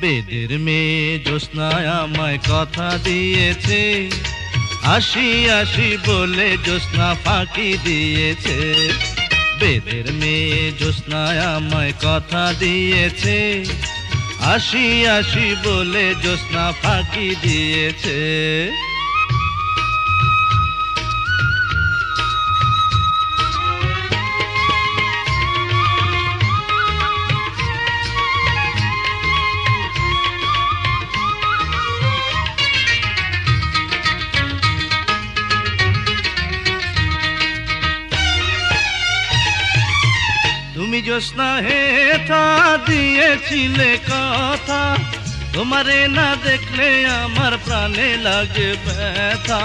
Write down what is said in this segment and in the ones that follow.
বেদের মেয়ে জ্যোৎস্নায় আমায় কথা দিয়েছে, আসি আসি বলে জ্যোৎস্না ফাঁকি দিয়েছে। বেদের মেয়ে জ্যোৎস্নায় আমায় কথা দিয়েছে, আসি আসি বলে জ্যোৎস্না ফাঁকি দিয়েছে। তুমি জ্যোৎস্না হেথা দিয়েছিলে কথা, তোমারে না দেখলে আমার প্রাণে লাগে ব্যথা।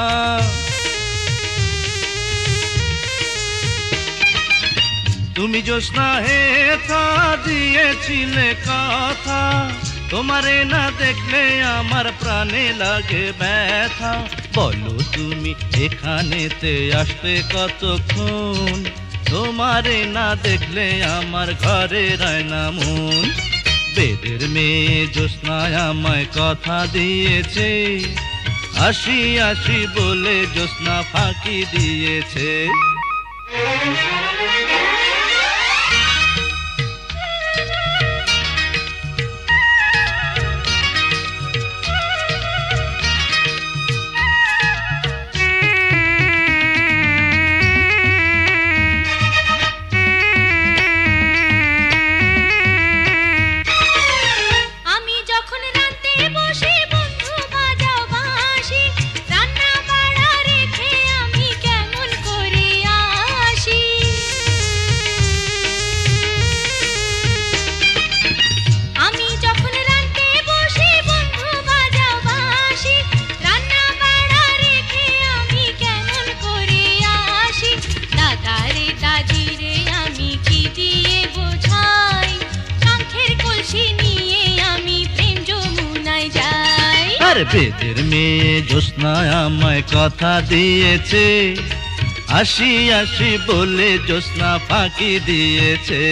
তুমি জ্যোৎস্না হেথা দিয়েছিলে কথা, তোমারে না দেখলে আমার প্রাণে লাগে ব্যথা। বলো তুমি এখানেতে আসতে কতক্ষণ, তোমারে না দেখলে আমার ঘরে রায় না মন। বেদের মেয়ে জ্যোৎস্নায় আমায় কথা দিয়েছে, আসি আসি বলে জ্যোৎস্না ফাঁকি দিয়েছে। বেদের মেয়ে জ্যোৎস্নায় আমায় কথা দিয়েছে, আসি আসি বলে জ্যোৎস্না ফাঁকি দিয়েছে।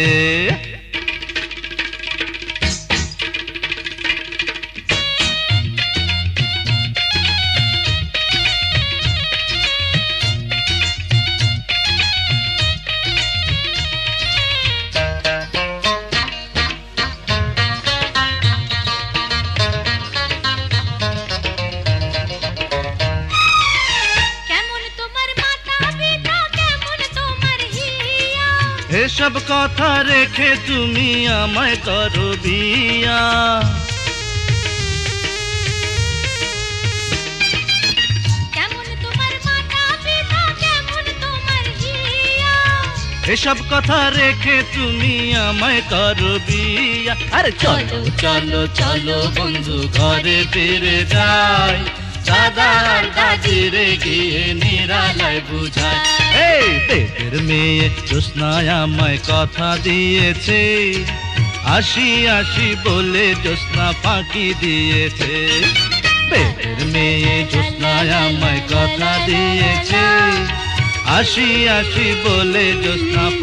এসব কথা রেখে তুমি আমায় করো বিয়া, এসব কথা রেখে তুমি আমায় করো বিয়া। আরে চলো চলো চলো বন্ধু ঘরে ফিরে যাই, দাদা আর দাদিরে গিয়ে নিরালায় বুঝায়। এই বেদের মেয়ে জ্যোৎস্নায় আমায় কথা দিয়েছে, আসি আসি বলে জ্যোৎস্না ফাঁকি দিয়েছে। বেদের মেয়ে জ্যোৎস্নায় আমায় কথা দিয়েছে, আসি আসি বলে জ্যোৎস্না ফাঁকি